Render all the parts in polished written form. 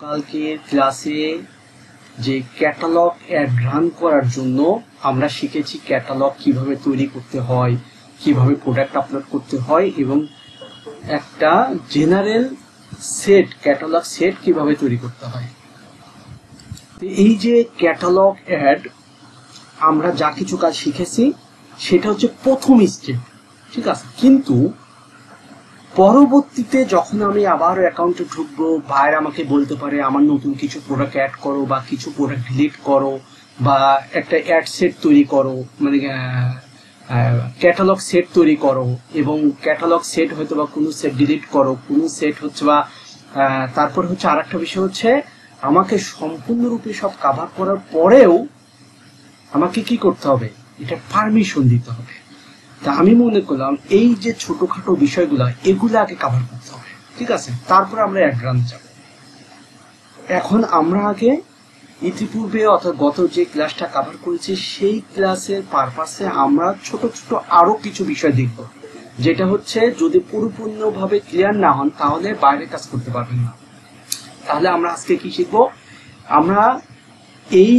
কালকের ক্লাসে যে ক্যাটালগ অ্যাড রান করার জন্য আমরা শিখেছি ক্যাটালগ কিভাবে তৈরি করতে হয়, কিভাবে প্রোডাক্ট আপলোড করতে হয় এবং একটা জেনারেল সেট ক্যাটালগ সেট কিভাবে তৈরি করতে হয়। এই যে ক্যাটালগ অ্যাড আমরা যা কিছু কাজ শিখেছি সেটা হচ্ছে প্রথম স্টেপ, ঠিক আছে। কিন্তু পরবর্তীতে যখন আমি আবার অ্যাকাউন্টে ঢুকবো, ভাইয়ের আমাকে বলতে পারে আমার নতুন কিছু প্রোডাক্ট অ্যাড করো বা কিছু প্রোডাক্ট ডিলিট করো বা একটা অ্যাড সেট তৈরি করো, মানে ক্যাটালগ সেট তৈরি করো এবং ক্যাটালগ সেট হয়তো বা কোনো সেট ডিলিট করো, কোনো সেট হচ্ছে বা তারপর হচ্ছে আর একটা বিষয় হচ্ছে আমাকে সম্পূর্ণরূপে সব কাভার করার পরেও আমাকে কি করতে হবে, এটা পারমিশন দিতে হবে। তা আমি মনে করলাম এই যে ছোটখাটো বিষয়গুলো এগুলো আগে কভার করতে হবে, ঠিক আছে, তারপর আমরা অ্যাডভান্স যাব। এখন আমরা আগে ইতিপূর্বে অর্থাৎ গত যে ক্লাসটা কভার করেছি সেই ক্লাসের পারপাসে আমরা ছোট ছোট আরো কিছু বিষয় দেখব, যেটা হচ্ছে যদি পরিপূর্ণভাবে ক্লিয়ার না হন তাহলে বাইরে কাজ করতে পারবেন না। তাহলে আমরা আজকে কি শিখবো, আমরা এই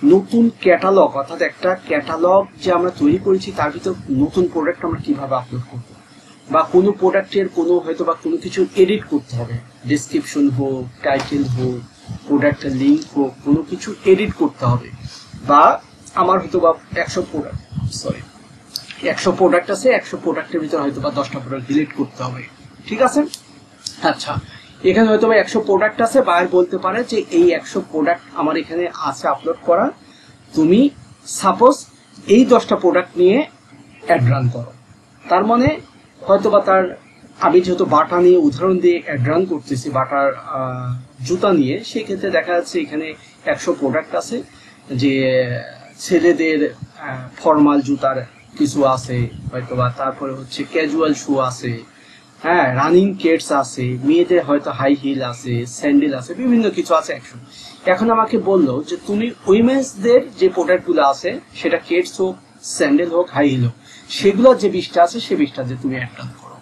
নতুন ক্যাটালগ অর্থাৎ একটা ক্যাটালগ যে আমরা তৈরি করেছি তার ভিতর নতুন প্রোডাক্ট আমরা কিভাবে আপলোড করব, বা কোনো প্রোডাক্টের কোনো হয়তো বা কোনো কিছু এডিট করতে হবে, ডেসক্রিপশন হোক, টাইটেল হোক, প্রোডাক্টের লিঙ্ক হোক, কোনো কিছু এডিট করতে হবে, বা আমার হয়তো বা 100 প্রোডাক্ট আছে, 100 প্রোডাক্টের ভিতরে হয়তো বা 10টা প্রোডাক্ট ডিলিট করতে হবে, ঠিক আছে। আচ্ছা, এখানে হয়তো 100 প্রোডাক্ট আছে, বায়ার বলতে পারে যে এই 100 প্রোডাক্ট আমার এখানে আছে আপলোড করা, তুমি সাপোজ এই 10টা প্রোডাক্ট নিয়ে অ্যাড রান করো। তার মানে হয়তো বা তার, আমি যেহেতু বাটা নিয়ে উদাহরণ দিয়ে অ্যাড রান করতেছি, বাটার জুতা নিয়ে, সেই ক্ষেত্রে দেখা যাচ্ছে এখানে 100 প্রোডাক্ট আছে, যে ছেলেদের ফর্মাল জুতার কিছু আছে হয়তো বা, তারপরে হচ্ছে ক্যাজুয়াল শু আছে, হ্যাঁ, রানিং কেটস আছে, মেয়েদের হয়তো হাই হিল আছে, স্যান্ডেল আছে, বিভিন্ন কিছু আছে 100। এখন আমাকে বললো যে তুমি উইমেন্সদের যে প্রোডাক্টগুলো আছে সেটা কেটস হোক, স্যান্ডেল হোক, হাই হিল হোক, সেগুলো যে 20টা আছে সেই 20টা যে তুমি অ্যাড রান করো,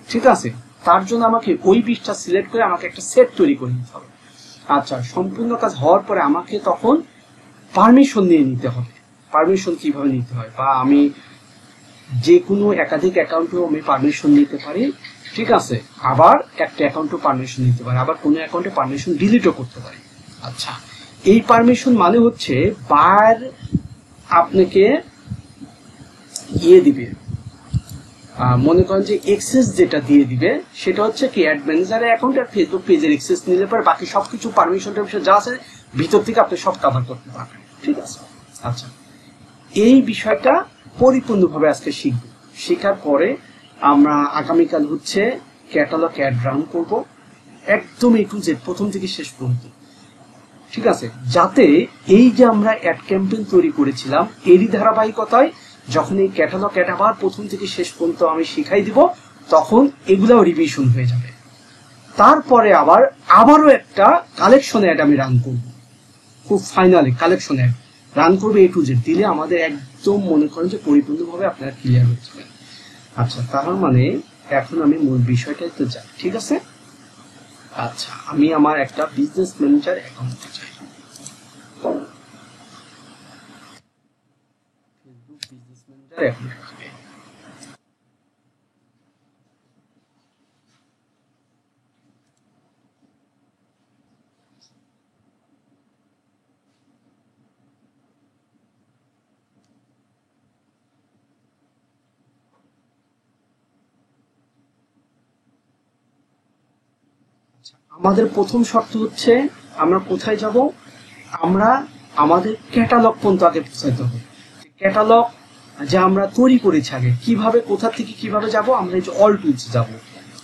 ঠিক আছে। তার জন্য আমাকে ওই 20টা সিলেক্ট করে আমাকে একটা সেট তৈরি করে নিতে হবে। আচ্ছা, সম্পূর্ণ কাজ হওয়ার পরে আমাকে তখন পারমিশন নিয়ে নিতে হবে। পারমিশন কিভাবে নিতে হয়, বা আমি যে কোনো একাধিক অ্যাকাউন্টেও আমি পারমিশন নিতে পারি, ঠিক আছে, আবার একটা অ্যাকাউন্টেও পারমিশন নিতে পারি, আবার কোনো অ্যাকাউন্টে পারমিশন ডিলিটও করতে পারি। আচ্ছা, এই পারমিশন মানে হচ্ছে বার আপনাকে ইয়ে দিবে, মনে করেন যে এক্সেস যেটা দিয়ে দিবে সেটা হচ্ছে কি অ্যাড ম্যানেজারের অ্যাকাউন্ট আর ফেসবুক পেজের এক্সেস নিলে পরে বাকি সবকিছু পারমিশনটার বিষয়ে যা আছে ভিতর থেকে আপনি সব কভার করতে পারবেন, ঠিক আছে। আচ্ছা, এই বিষয়টা পরিপূর্ণভাবে আজকে শিখব। শেখার পরে আমরা আগামীকাল হচ্ছে ক্যাটালগ অ্যাড রান করব, একদম A to Z প্রথম থেকে শেষ পর্যন্ত, ঠিক আছে, যাতে এই যে আমরা অ্যাড ক্যাম্পেইন তৈরি করেছিলাম এরই ধারাবাহিকতায় যখন এই ক্যাটালগ অ্যাড আবার প্রথম থেকে শেষ পর্যন্ত আমি শিখাই দিব, তখন এগুলাও রিভিশন হয়ে যাবে। তারপরে আবারও একটা কালেকশন অ্যাড আমি রান করব, খুব ফাইনালি কালেকশন অ্যাড রান করবে A to Z, দিলে আমাদের একদম মনে করেন যে পরিপূর্ণভাবে আপনারা ক্লিয়ার হয়ে যাবেন। আচ্ছা, তার মানে এখন আমি মূল বিষয়টাই তো যাই, ঠিক আছে। আচ্ছা, আমি আমার একটা বিজনেস ম্যানেজার অ্যাকাউন্টে যাই, ফেসবুক বিজনেস ম্যানেজার অ্যাকাউন্টে যাই। আমাদের প্রথম শর্ত হচ্ছে আমরা কোথায় যাব, আমরা আমাদের ক্যাটালগ পর্যন্ত আগে পৌঁছাতে হবে। ক্যাটালগ যা আমরা তৈরি করেছি আগে, কিভাবে কোথা থেকে কিভাবে যাব, আমরা এই যে অল টুলসে যাব,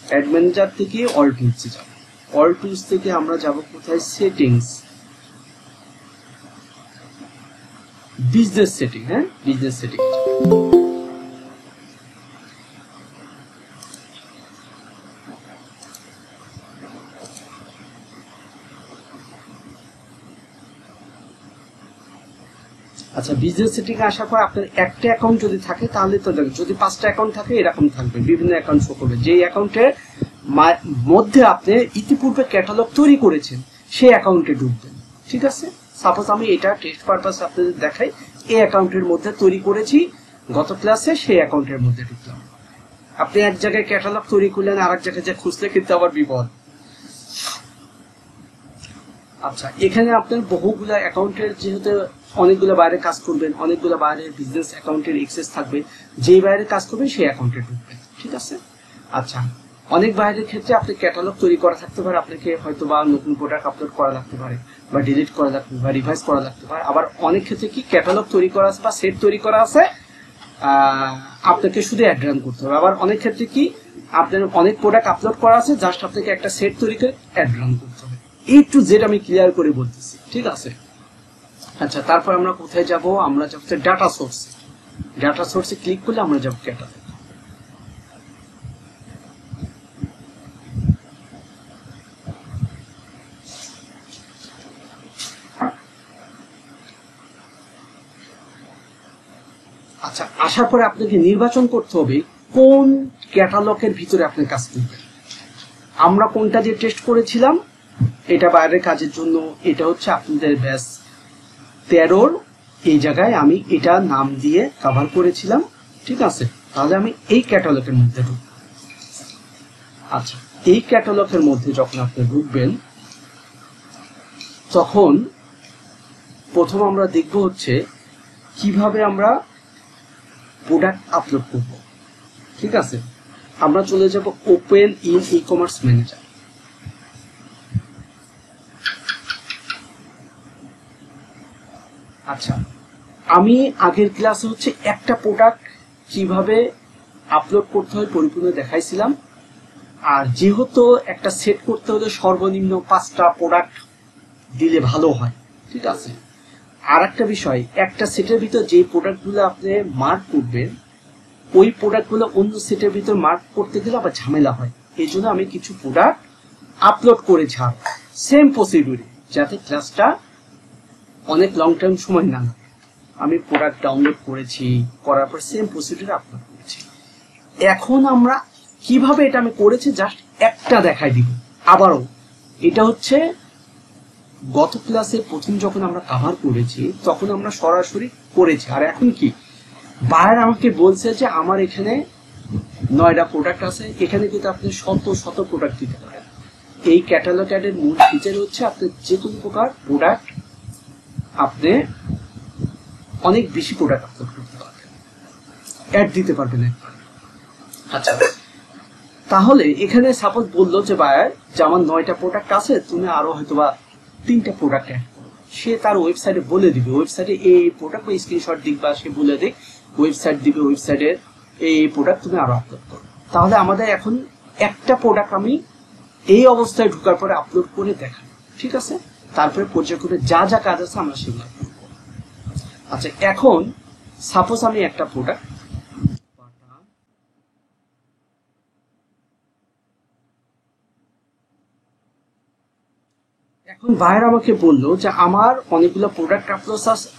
অ্যাড ম্যানেজার থেকে অল টুলসে যাব, অল টুলস থেকে আমরা যাব কোথায়, সেটিংস, বিজনেস সেটিং, হ্যাঁ বিজনেস সেটিং। আচ্ছা, বিজনেস সেটিং এ আসার পর আপনার একটা অ্যাকাউন্ট যদি থাকে তাহলে তো দেখেন, যদি 5টা অ্যাকাউন্ট থাকে এরকম থাকবে, বিভিন্ন অ্যাকাউন্ট শো করবে, যেই অ্যাকাউন্টে মধ্যে আপনি ইতিপূর্বে ক্যাটালগ তৈরি করেছেন সেই অ্যাকাউন্টে ঢুকবেন। ঠিক আছে, সাপোজ আমি এটা টেস্ট পারপাস আপনাদের দেখাই, এই অ্যাকাউন্টের মধ্যে তৈরি করেছি গত ক্লাসে, সেই অ্যাকাউন্টের মধ্যে ঢুকলাম। আপনি এক জায়গায় ক্যাটালগ তৈরি করলেন, আর এক জায়গায় যে খুঁজলে কিন্তু আবার বিপদ। আচ্ছা, এখানে আপনার বহুগুলা অ্যাকাউন্টের, যেহেতু অনেকগুলো বাইরে কাজ করবেন, অনেকগুলো বাইরের বিজনেস অ্যাকাউন্টের এক্সেস থাকবে, যেই বাইরে কাজ করবেন সেই অ্যাকাউন্টে ঢুকবেন। ঠিক আছে, আচ্ছা, অনেক বাইরের ক্ষেত্রে আপনি ক্যাটালগ তৈরি করা থাকতে পারে, আপনাকে হয়তো বা নতুন প্রোডাক্ট আপলোড করা লাগতে পারে, বা ডিলিট করা লাগতে পারে, বা রিভাইজ করা লাগতে পারে। আবার অনেক ক্ষেত্রে কি ক্যাটালগ তৈরি করা আছে বা সেট তৈরি করা আছে, আপনাকে শুধু অ্যাড রান করতে হবে। আবার অনেক ক্ষেত্রে কি আপনার অনেক প্রোডাক্ট আপলোড করা আছে, জাস্ট আপনাকে একটা সেট তৈরি করে অ্যাড রান করতে হবে। এই টু জেড আমি ক্লিয়ার করে বলতেছি। ঠিক আছে, আচ্ছা, তারপর আমরা কোথায় যাব? আমরা যাব ডাটা সোর্সে। ডাটা সোর্সে ক্লিক করলে আমরা যাব ক্যাটালগ। আচ্ছা, আসার পরে আপনাকে নির্বাচন করতে হবে কোন ক্যাটালগের ভিতরে আপনি কাজ করবেন। আমরা কোনটা দিয়ে টেস্ট করেছিলাম, এটা বাইরের কাজের জন্য, এটা হচ্ছে আপনাদের ব্যাস 13 এই জায়গায় আমি এটা নাম দিয়ে কভার করেছিলাম। ঠিক আছে, তাহলে আমি এই ক্যাটালগের মধ্যে ঢুকব। আচ্ছা, এই ক্যাটালগের মধ্যে যখন আপনি ঢুকবেন, তখন প্রথম আমরা দেখব হচ্ছে কিভাবে আমরা প্রোডাক্ট আপলোড করব। ঠিক আছে, আমরা চলে যাব open in e commerce manager. আচ্ছা, আমি আগের ক্লাসে হচ্ছে একটা প্রোডাক্ট কিভাবে আপলোড করতে হয় পরিপূর্ণ দেখাইছিলাম। আর যেহেতু একটা সেট করতে হলে সর্বনিম্ন 5টা প্রোডাক্ট দিলে ভালো হয়। ঠিক আছে, আর একটা বিষয়, একটা সেটের ভিতর যে প্রোডাক্টগুলো আপনি মার্ক করবেন, ওই প্রোডাক্টগুলো অন্য সেটের ভিতর মার্ক করতে গেলে আবার ঝামেলা হয়। এই জন্য আমি কিছু প্রোডাক্ট আপলোড করে ছাড় সেম প্রসিডিউরে, যাতে ক্লাসটা অনেক লং টাইম সময় না লাগে। আমি প্রোডাক্ট ডাউনলোড করেছি, করার পর সেম প্রসিডিউরে আপলোড করেছি। এখন আমরা কিভাবে এটা আমি করেছি জাস্ট একটা দেখাই দিব। আবারও এটা হচ্ছে গত ক্লাসে প্রথম যখন আমরা কভার করেছি তখন আমরা সরাসরি করেছি। আর এখন কি, বায়ার আমাকে বলছে যে আমার এখানে 9টা প্রোডাক্ট আছে, এখানে কিন্তু আপনি শত শত প্রোডাক্ট দিতে পারেন। এই ক্যাটালগ অ্যাডের মূল ফিচার হচ্ছে আপনি যে কোনো প্রকার প্রোডাক্ট আপনি অনেক বেশি প্রোডাক্ট আপলোড করতে পারবেন, অ্যাড দিতে পারবেন একবার। আচ্ছা, তাহলে এখানে সাপোজ বললো যে বায়ার যে আমার 9টা প্রোডাক্ট আছে, তুমি আরো হয়তোবা 3টা প্রোডাক্ট অ্যাড করো। সে তার ওয়েবসাইটে বলে দিবে, ওয়েবসাইটে এই প্রোডাক্ট স্ক্রিনশট দিক বা সে বলে দিক, ওয়েবসাইট দিবে, ওয়েবসাইটের এই প্রোডাক্ট তুমি আরো আপলোড করো। তাহলে আমাদের এখন একটা প্রোডাক্ট আমি এই অবস্থায় ঢোকার পরে আপলোড করে দেখাবো। ঠিক আছে, তারপরে পর্যায়ক্রমে যা যা কাজ আছে আমরা সেগুলো করবো। আচ্ছা, এখন সাপোজ আমি একটা প্রোডাক্ট, এখন বায়ার আমাকে বললো যে আমার অনেকগুলো প্রোডাক্ট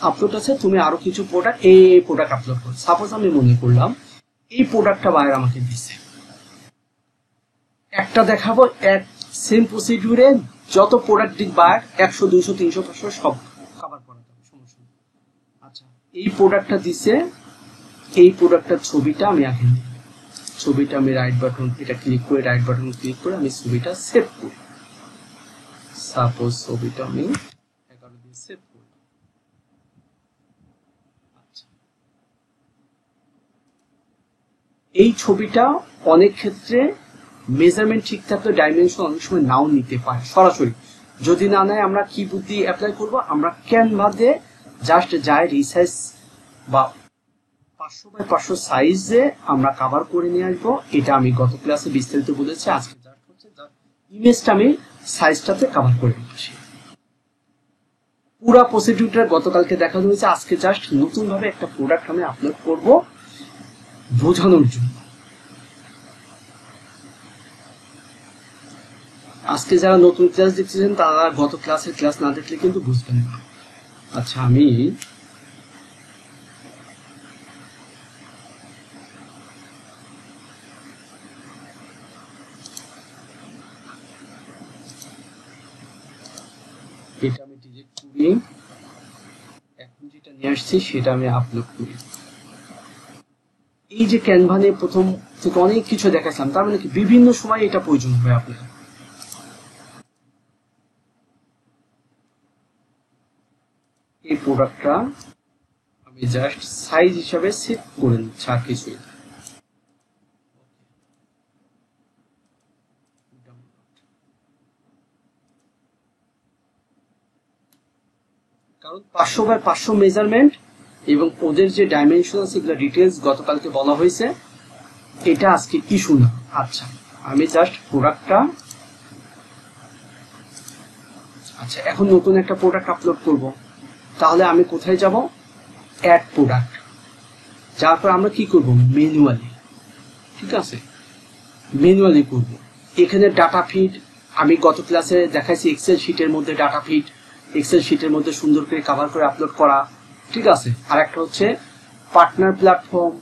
আপলোড আছে, তুমি আরো কিছু প্রোডাক্ট এই প্রোডাক্ট আপলোড করো। সাপোজ আমি মনে করলাম এই প্রোডাক্টটা বায়ার আমাকে দিছে, একটা দেখাবো, এক সেম প্রসিডিউরে যত প্রোডাক্ট দিক বায়ার 100 200 300 500 সব কভার করা যাবে, সমস্যা নেই। আচ্ছা, এই প্রোডাক্টটা দিছে, এই প্রোডাক্টটার ছবিটা আমি আগে নিই, ছবিটা আমি রাইট বাটন এটা ক্লিক করে, রাইট বাটন ক্লিক করে আমি ছবিটা সেভ করি। সাপোজ ছবিটা আমি 11 দিয়ে সেভ করি। এই ছবিটা অনেক ক্ষেত্রে মেজারমেন্ট ঠিক থাকলে ডাইমেনশন অনেক সময় নাও নিতে পারে সরাসরি। যদি না নেয় আমরা কি বুদ্ধি অ্যাপ্লাই করব, আমরা ক্যানভা দিয়ে জাস্ট যায় রিসাইজ বা 500x500 সাইজে আমরা কভার করে নিয়ে আসবো। এটা আমি গত ক্লাসে বিস্তারিত বলেছি, আজকে জাস্ট হচ্ছে ইমেজটা আমি সাইজটাতে কভার করে নিচ্ছি। পুরো প্রসিডিউরটা গতকালকে দেখানো হয়েছে, আজকে জাস্ট নতুন ভাবে একটা প্রোডাক্ট আমি আপলোড করব বোঝানোর জন্য। আজকে যারা নতুন ক্লাস দেখতেছেন তারা গত ক্লাসের ক্লাস না দেখলে কিন্তু বুঝবেন না। আচ্ছা, আমি এটা আমি ডিলিট করি, এখন যেটা নিয়ে আসছি সেটা আমি আপলোড করি। এই যে ক্যানভা নিয়ে প্রথম থেকে অনেক কিছু দেখাচ্ছিলাম, তার মানে কি বিভিন্ন সময় এটা প্রয়োজন হবে আপনার। এই প্রোডাক্টটা আমি জাস্ট সাইজ হিসাবে সেট করে নিচ্ছি, আর কিছুই না। কারণ 500x500 মেজারমেন্ট এবং ওদের যে ডাইমেনশন আছে এগুলো ডিটেলস গতকালকে বলা হয়েছে, এটা আজকে ইস্যু না। আচ্ছা, আমি জাস্ট প্রোডাক্টটা, আচ্ছা এখন নতুন একটা প্রোডাক্ট আপলোড করব, তাহলে আমি কোথায় যাব? Add product. যার পর আমরা কি করব? ম্যানুয়ালি, ঠিক আছে, ম্যানুয়ালি করব। এখানে ডাটা ফিড আমি গত ক্লাসে দেখাইছি, এক্সেল শিটের মধ্যে ডাটা ফিড, এক্সেল শিটের মধ্যে সুন্দর করে কভার করে আপলোড করা, ঠিক আছে। আর একটা হচ্ছে partner platform,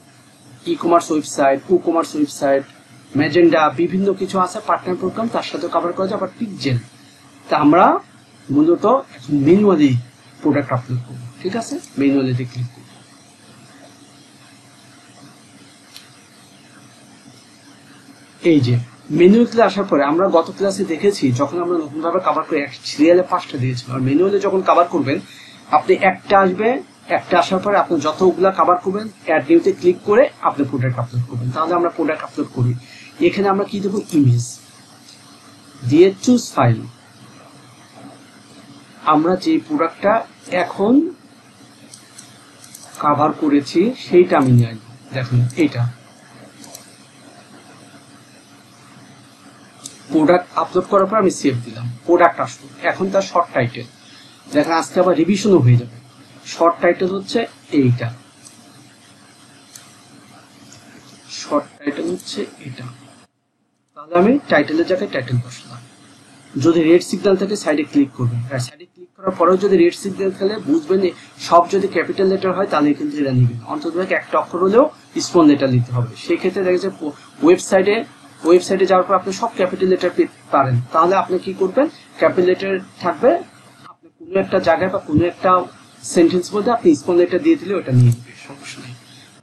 e commerce website, e commerce website, magenta, বিভিন্ন কিছু আছে পার্টনার প্রোগ্রাম, তার সাথে কভার করা যায়। আবার পিকজেল। তা আমরা মূলত এখন ম্যানুয়ালি প্রোডাক্ট আপলোড করব, ঠিক আছে। ম্যানুয়ালিতে ক্লিক করব। এই যে ম্যানুয়ালিতে আসার পরে আমরা গত ক্লাসে দেখেছি, যখন আমরা নতুন ভাবে কভার করে সিরিয়ালে 5টা দিয়েছিলাম, আর ম্যানুয়ালি যখন কভার করবেন আপনি একটা আসবে, একটা আসার পরে আপনি যতগুলা কভার করবেন অ্যাড নিউতে ক্লিক করে আপনি প্রোডাক্ট আপলোড করবেন। তাহলে আমরা প্রোডাক্ট আপলোড করি, এখানে আমরা কি দেবো? ইমেজ দিয়ে চুজ ফাইল। আমরা যে প্রোডাক্টটা এখন কভার করেছি সেইটা আমি নিয়ে আসবো। দেখুন এইটা প্রোডাক্ট আপলোড করার পর আমি সেভ দিলাম, প্রোডাক্ট আসলো। এখন তার শর্ট টাইটেল দেখেন, আজকে আবার রিভিশনও হয়ে যাবে। শর্ট টাইটেল হচ্ছে এইটা, শর্ট টাইটেল হচ্ছে এটা। তাহলে আমি টাইটেলের জায়গায় টাইটেল বসালাম। যদি রেড সিগন্যাল থাকে সাইডে ক্লিক করবেন, আর সাইডে ক্লিক করার পরেও যদি রেড সিগন্যাল থাকে বুঝবেন সব যদি ক্যাপিটাল লেটার হয় তাহলে কিন্তু এটা নিবেন, অন্তত একটা অক্ষর হলেও স্মল লেটার নিতে হবে। সেই ক্ষেত্রে দেখা যায় ওয়েবসাইটে যাওয়ার পর আপনি সব ক্যাপিটাল লেটার পারেন, তাহলে আপনি কি করবেন? ক্যাপিটাল লেটার থাকবে, আপনি কোনো একটা জায়গায় বা কোনো একটা সেন্টেন্স মধ্যে আপনি স্মল লেটার দিয়ে দিলে ওটা নিয়ে নেবে, সমস্যা নেই।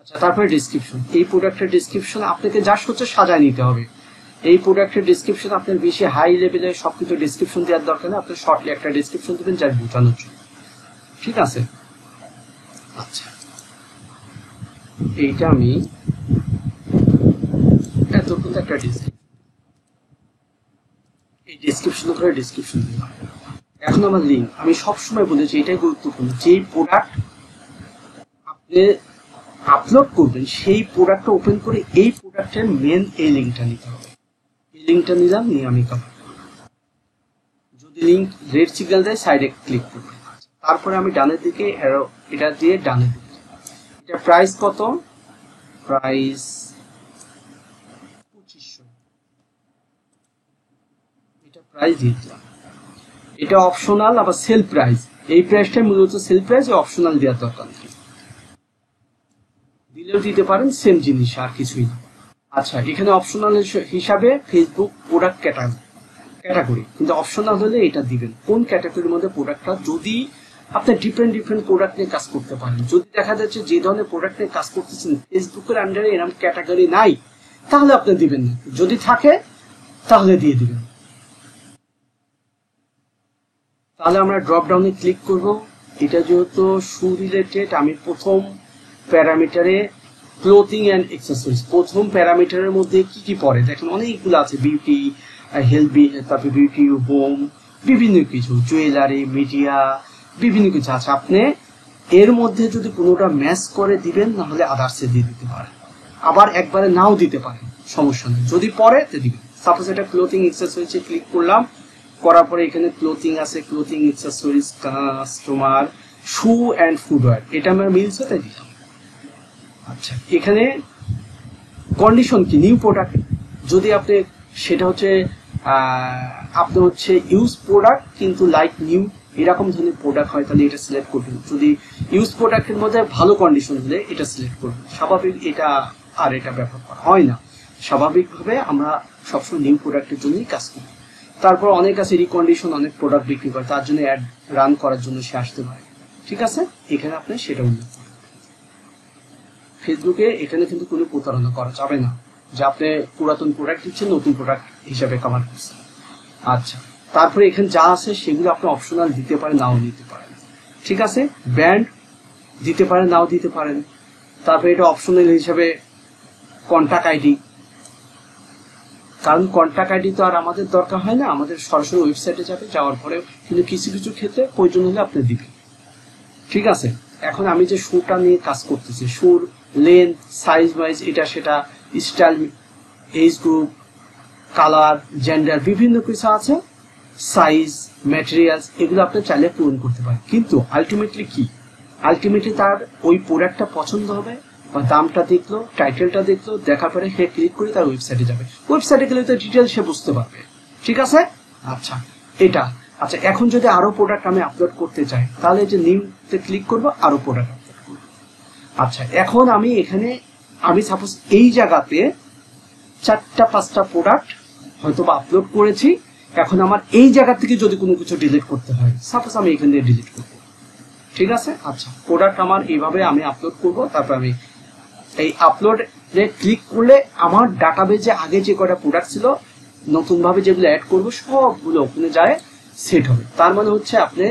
আচ্ছা, তারপরে ডিসক্রিপশন। এই প্রোডাক্টের ডিসক্রিপশন আপনাকে জাস্ট হচ্ছে সাজায় নিতে হবে। এই প্রোডাক্টের ডিসক্রিপশন আপনার বেশি হাই লেভেলে সবকিছু ডিসক্রিপশন দেওয়ার দরকার নেই, আপনি শর্টলি একটা ডিসক্রিপশন দেবেন যা বোঝানোর জন্য, ঠিক আছে। আচ্ছা, এইটা আমি এতটুকু একটা এই ডিসক্রিপশন করে ডিসক্রিপশন দিলাম। এখন আমার লিঙ্ক, আমি সবসময় বলেছি এটাই গুরুত্বপূর্ণ, যে প্রোডাক্ট আপনি আপলোড করবেন সেই প্রোডাক্টটা ওপেন করে এই প্রোডাক্টের মেন এই লিঙ্কটা নিতে হবে। এই লিঙ্কটা নিলাম, নিয়ে আমি কভার করব। যদি লিঙ্ক রেড সিগন্যাল দেয় সাইডে ক্লিক করব। তারপরে আমি ডানের দিকে অ্যারো এটা দিয়ে ডানে দিকে, এটা প্রাইস কত? প্রাইস 2500, এটা প্রাইস দিয়ে দিলাম। এটা অপশনাল, আবার সেল প্রাইস, এই প্রাইসটা মূলত সেল প্রাইস, অপশনাল দেওয়ার দরকার নেই, দিলেও দিতে পারেন, সেম জিনিস আর কিছুই না। আচ্ছা, এখানে অপশনাল হিসাবে ফেসবুক প্রোডাক্ট ক্যাটাগরি, কিন্তু অপশনাল হলে এটা দিবেন কোন ক্যাটাগরির মধ্যে প্রোডাক্টটা। যদি আপনি ডিফারেন্ট প্রোডাক্ট নিয়ে কাজ করতে পারেন, যদি দেখা যাচ্ছে যে ধরনের প্রোডাক্ট নিয়ে কাজ করতেছেন ফেসবুকের আন্ডারে এরকম ক্যাটাগরি নাই, তাহলে আপনি দিবেন না, যদি থাকে তাহলে দিয়ে দিবেন। তাহলে আমরা ড্রপ ডাউনে ক্লিক করব। এটা যেহেতু শু রিলেটেড, আমি প্রথম প্যারামিটারে ক্লোথিং অ্যান্ড এক্সেসরিজ, প্রথম প্যারামিটারের মধ্যে কি কি পড়ে দেখেন, অনেকগুলো আছে, বিউটি, হেলথ, তারপরে বিউটি, হোম, বিভিন্ন কিছু, জুয়েলারি, মিডিয়া, বিভিন্ন কিছু আছে। আপনি এর মধ্যে যদি কোনোটা ম্যাচ করে দিবেন, না হলে আদার্সে দিয়ে দিতে পারেন, আবার একবারে নাও দিতে পারেন, সমস্যা নেই, যদি পরে তো দিবেন। সাপোজ এটা ক্লোথিং এক্সেসরিজে ক্লিক করলাম, করার পরে এখানে ক্লোথিং আছে, clothing accessories, customer, shoe and footwear, এটা আমার মিলছে তাই দিলাম। আচ্ছা, এখানে কন্ডিশন কি? নিউ প্রোডাক্ট, যদি আপনি সেটা হচ্ছে আপনি হচ্ছে ইউজ প্রোডাক্ট কিন্তু লাইক নিউ এরকম ধরনের প্রোডাক্ট হয়, তাহলে এটা সিলেক্ট করবেন। যদি ইউজ প্রোডাক্টের মধ্যে ভালো কন্ডিশন হলে এটা সিলেক্ট করবেন। স্বাভাবিক এটা আর এটা ব্যবহার করা হয় না, স্বাভাবিকভাবে আমরা সবসময় নিউ প্রোডাক্টের জন্যই কাজ করি। তারপর অনেক আছে রিকন্ডিশন, অনেক প্রোডাক্ট বিক্রি করে, তার জন্য অ্যাড রান করার জন্য সে আসতে পারে। ঠিক আছে, এখানে আপনি সেটা উল্লেখ করেন। ফেসবুকে এখানে কিন্তু কোনো প্রতারণা করা যাবে না যে আপনি পুরাতন প্রোডাক্ট দিচ্ছেন নতুন প্রোডাক্ট হিসাবে কভার করছেন। আচ্ছা, তারপরে এখানে যা আছে সেগুলো আপনি অপশনাল দিতে পারেন, নাও দিতে পারেন। ঠিক আছে, ব্র্যান্ড দিতে পারেন, নাও দিতে পারেন। তারপরে এটা অপশনাল হিসাবে কন্টাক্ট আইডি, কারণ কন্টাক্ট আইডি তো আর আমাদের দরকার হয় না, আমাদের সরাসরি ওয়েবসাইটে যাবে, যাওয়ার পরে কিন্তু কিছু কিছু ক্ষেত্রে প্রয়োজন হলে আপনি দিবেন। ঠিক আছে, এখন আমি যে শুটা নিয়ে কাজ করতেছি, শুর লেন্থ, সাইজ ওয়াইজ, এটা সেটা, style, age group, colour, gender, বিভিন্ন কিছু আছে, সাইজ, ম্যাটেরিয়ালস, এগুলো আপনি চাইলে পূরণ করতে পারেন। কিন্তু আলটিমেটলি কি, আলটিমেটলি তার ওই প্রোডাক্টটা পছন্দ হবে বা দামটা দেখলো, টাইটেলটা দেখলো, দেখার পরে সে ক্লিক করে তার ওয়েবসাইটে যাবে। ওয়েবসাইটে গেলে তো ডিটেল সে বুঝতে পারবে। ঠিক আছে, আচ্ছা এটা। আচ্ছা, এখন যদি আরো প্রোডাক্ট আমি আপলোড করতে চাই, তাহলে যে নিউতে ক্লিক করবো, আরো প্রোডাক্ট আপলোড করবো। আচ্ছা, এখন আমি এখানে আমি সাপোজ এই জায়গাতে 4টা 5টা প্রোডাক্ট হয়তো বা আপলোড করেছি। এখন আমার এই জায়গা থেকে যদি কোনো কিছু ডিলিট করতে হয়, সাপোজ আমি এখান থেকে ডিলিট করবো। ঠিক আছে, আচ্ছা, প্রোডাক্ট আমার এইভাবে আমি আপলোড করব। তারপর আমি এই আপলোডে ক্লিক করলে আমার ডাটাবেজে আগে যে কয়টা প্রোডাক্ট ছিল, নতুন ভাবে যেগুলো অ্যাড করবো, সবগুলো ওখানে যায় সেট হবে। তার মানে হচ্ছে আপনি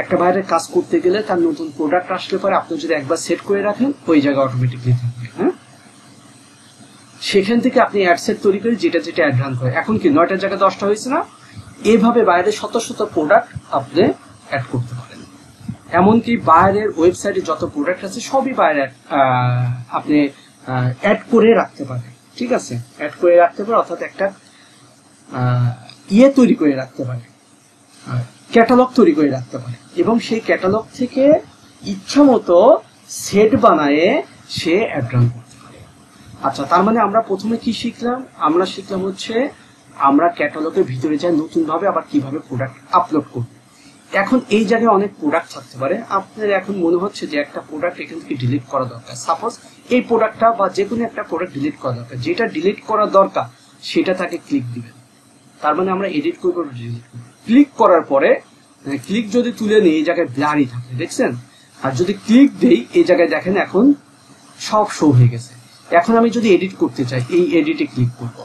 একটা বাইরে কাজ করতে গেলে তার নতুন প্রোডাক্ট আসলে পরে আপনি যদি একবার সেট করে রাখেন, ওই জায়গায় অটোমেটিকলি থাকবে। হ্যাঁ, সেখান থেকে আপনি অ্যাড সেট তৈরি করে যেটা যেটা অ্যাড রান করে। এখন কি 9টার জায়গায় 10টা হয়েছে না? এইভাবে বাইরে শত শত প্রোডাক্ট আপনি অ্যাড করতে পারেন। এমনকি বাইরের ওয়েবসাইটে যত প্রোডাক্ট আছে সবই বাইরে আপনি অ্যাড করে রাখতে পারেন। ঠিক আছে, অ্যাড করে রাখতে পারে, অর্থাৎ একটা তৈরি করে রাখতে পারে, ক্যাটালগ তৈরি করে রাখতে পারে, এবং সেই ক্যাটালগ থেকে ইচ্ছা মতো সেট বানায়ে সে অ্যাড রান করতে পারে। আচ্ছা, তার মানে আমরা প্রথমে কি শিখলাম? আমরা শিখলাম হচ্ছে আমরা ক্যাটালগের ভিতরে যাই নতুন ভাবে আবার কিভাবে প্রোডাক্ট আপলোড করব। এখন এই জায়গায় অনেক প্রোডাক্ট থাকতে পারে, আপনার এখন মনে হচ্ছে যে একটা প্রোডাক্ট এখান থেকে ডিলিট করা দরকার। সাপোজ এই প্রোডাক্টটা বা যে কোনো একটা প্রোডাক্ট ডিলিট করা দরকার, যেটা ডিলিট করা দরকার সেটা তাকে ক্লিক দিবেন। তার মানে আমরা এডিট করবো, ডিলিট করবো। ক্লিক করার পরে ক্লিক যদি তুলে নিই, এই জায়গায় ব্লারি থাকে, দেখছেন? আর যদি ক্লিক দেই, এই জায়গায় দেখেন এখন সব শো হয়ে গেছে। এখন আমি যদি এডিট করতে চাই, এই এডিটে ক্লিক করব।